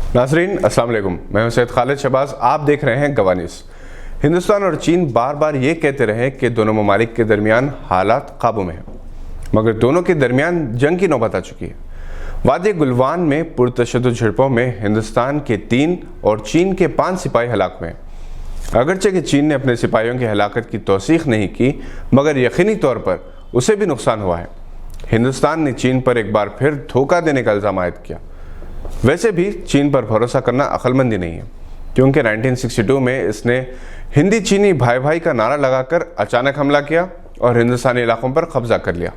नाजरीन अस्सलाम वालेकुम, मैं हूं सैयद खालिद शहबाज। आप देख रहे हैं गवाह न्यूज़। हिंदुस्तान और चीन बार बार ये कहते रहे कि दोनों ममालिक के दरमियान हालात काबू में हैं, मगर दोनों के दरमियान जंग की नौबत आ चुकी है। वादी गुलवान में पुरतशद्दुद झड़पों में हिंदुस्तान के 3 और चीन के 5 सिपाही हलाक हुए। अगरचे कि चीन ने अपने सिपाहियों की हलाकत की तौसीख नहीं की, मगर यकीनी तौर पर उसे भी नुकसान हुआ है। हिंदुस्तान ने चीन पर एक बार फिर धोखा देने का इल्ज़ाम आयद किया। वैसे भी चीन पर भरोसा करना अक्लमंदी नहीं है, क्योंकि 1962 में इसने हिंदी चीनी भाई भाई का नारा लगाकर अचानक हमला किया और हिंदुस्तानी इलाकों पर कब्जा कर लिया।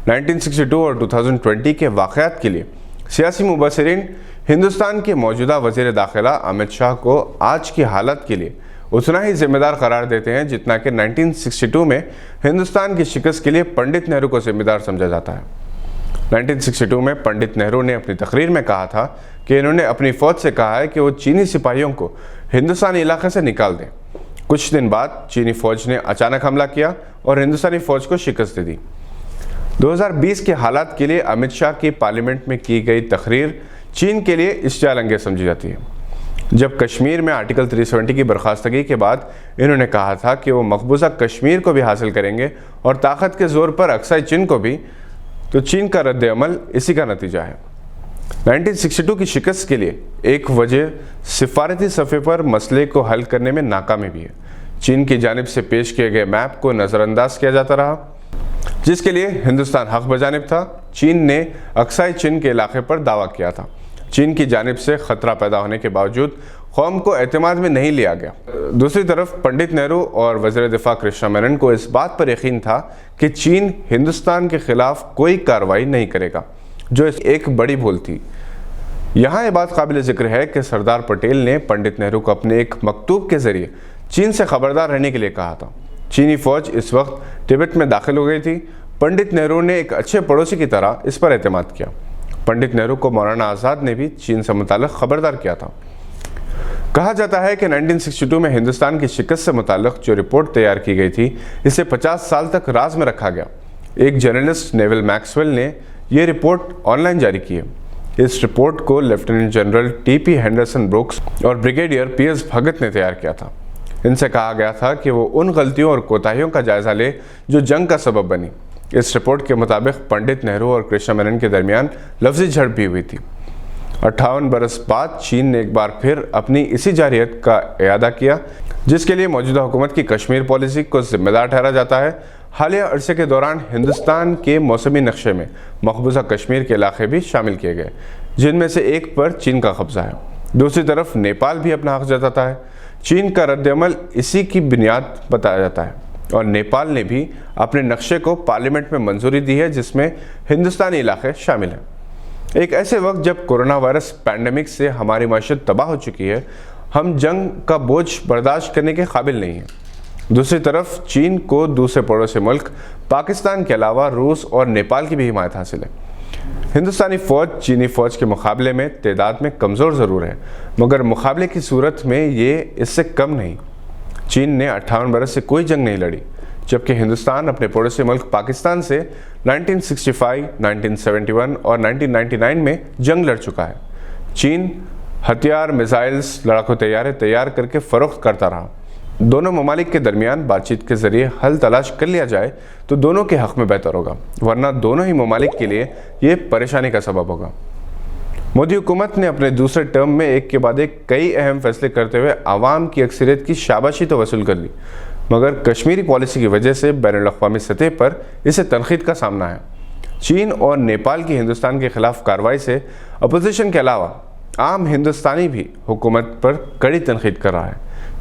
1962 और 2020 के वाक़यात के लिए सियासी मुबसरीन हिंदुस्तान के मौजूदा वज़ीर दाखिला अमित शाह को आज की हालत के लिए उतना ही जिम्मेदार करार देते हैं जितना कि 1962 में हिंदुस्तान की शिकस्त के लिए पंडित नेहरू को जिम्मेदार समझा जाता है। 1962 में पंडित नेहरू ने अपनी तकरीर में कहा था कि इन्होंने अपनी फ़ौज से कहा है कि वो चीनी सिपाहियों को हिंदुस्तानी इलाके से निकाल दें। कुछ दिन बाद चीनी फ़ौज ने अचानक हमला किया और हिंदुस्तानी फ़ौज को शिकस्त दे दी। 2020 के हालात के लिए अमित शाह की पार्लियामेंट में की गई तकरीर चीन के लिए इश्तियाल अंगेज़ समझी जाती है। जब कश्मीर में आर्टिकल 370 की बर्खास्तगी के बाद इन्होंने कहा था कि वो मकबूजा कश्मीर को भी हासिल करेंगे और ताकत के ज़ोर पर अक्साई चीन को भी, तो चीन का रद्द अमल इसी का नतीजा है। 1962 की शिकस्त के लिए एक वजह सिफारती सफ़े पर मसले को हल करने में नाकामी भी है। चीन की जानिब से पेश किए गए मैप को नज़रअंदाज किया जाता रहा, जिसके लिए हिंदुस्तान हक बजानिब था। चीन ने अक्साई चीन के इलाके पर दावा किया था। चीन की जानिब से ख़तरा पैदा होने के बावजूद कौम को एतमाद में नहीं लिया गया। दूसरी तरफ पंडित नेहरू और वज़ीर दिफा कृष्णा मेनन को इस बात पर यकीन था कि चीन हिंदुस्तान के ख़िलाफ़ कोई कार्रवाई नहीं करेगा, जो एक बड़ी भूल थी। यहाँ ये बात काबिल ज़िक्र है कि सरदार पटेल ने पंडित नेहरू को अपने एक मकतूब के ज़रिए चीन से ख़बरदार रहने के लिए कहा था। चीनी फ़ौज इस वक्त तिब्बत में दाखिल हो गई थी। पंडित नेहरू ने एक अच्छे पड़ोसी की तरह इस पर एतमाद किया। पंडित नेहरू को मौलाना आज़ाद ने भी चीन से मुताल्लिक़ ख़बरदार किया था। कहा जाता है कि 1962 में हिंदुस्तान की शिकस्त से मुताल्लिक़ जो रिपोर्ट तैयार की गई थी, इसे 50 साल तक राज में रखा गया। एक जर्नलिस्ट नेविल मैक्सवेल ने यह रिपोर्ट ऑनलाइन जारी की है। इस रिपोर्ट को lieutenant general TP. Henderson brooks और ब्रिगेडियर पी.एस. भगत ने तैयार किया था। इनसे कहा गया था कि वो उन गलतियों और कोताहियों का जायज़ा ले जो जंग का सबब बनी। इस रिपोर्ट के मुताबिक पंडित नेहरू और कृष्णा मेनन के दरमियान लफ्ज़ी झड़प भी हुई थी। 58 बरस बाद चीन ने एक बार फिर अपनी इसी जारियत का इयादा किया, जिसके लिए मौजूदा हुकूमत की कश्मीर पॉलिसी को जिम्मेदार ठहरा जाता है। हालिया अरसे के दौरान हिंदुस्तान के मौसमी नक्शे में मकबूजा कश्मीर के इलाके भी शामिल किए गए, जिनमें से एक पर चीन का कब्जा है। दूसरी तरफ नेपाल भी अपना हक जताता है। चीन का रद्दअमल इसी की बुनियाद बताया जाता है और नेपाल ने भी अपने नक्शे को पार्लियामेंट में मंजूरी दी है, जिसमें हिंदुस्तानी इलाके शामिल हैं। एक ऐसे वक्त जब कोरोना वायरस पैंडेमिक से हमारी माशत तबाह हो चुकी है, हम जंग का बोझ बर्दाश्त करने के काबिल नहीं हैं। दूसरी तरफ चीन को दूसरे पड़ोसी मुल्क पाकिस्तान के अलावा रूस और नेपाल की भी हिमायत हासिल है। हिंदुस्तानी फ़ौज चीनी फ़ौज के मुकाबले में तादाद में कमज़ोर ज़रूर है, मगर मुकाबले की सूरत में ये इससे कम नहीं। चीन ने 58 बरस से कोई जंग नहीं लड़ी, जबकि हिंदुस्तान अपने पड़ोसी मुल्क पाकिस्तान से 1965, 1971 और 1999 में जंग लड़ चुका है। चीन हथियार, मिसाइल्स, लड़ाकू तैयारे तैयार करके फ़रोख्त करता रहा। दोनों ममालिक के दरमियान बातचीत के ज़रिए हल तलाश कर लिया जाए तो दोनों के हक़ में बेहतर होगा, वरना दोनों ही ममालिक के लिए ये परेशानी का सबब होगा। मोदी हुकूमत ने अपने दूसरे टर्म में एक के बाद एक कई अहम फैसले करते हुए आवाम की अक्सरियत की शाबाशी तो वसूल कर ली, मगर कश्मीरी पॉलिसी की वजह से बैनुल-अक़वामी सतह पर इसे तनक़ीद का सामना है। चीन और नेपाल की हिंदुस्तान के ख़िलाफ़ कार्रवाई से अपोजिशन के अलावा आम हिंदुस्तानी भी हुकूमत पर कड़ी तनक़ीद कर रहा है,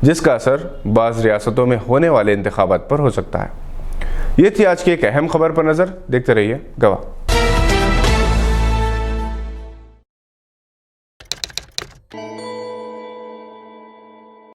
जिसका असर बाज़ रियासतों में होने वाले इंतख़ाबात पर हो सकता है। ये थी आज की एक अहम खबर पर नज़र। देखते रहिए गवाह।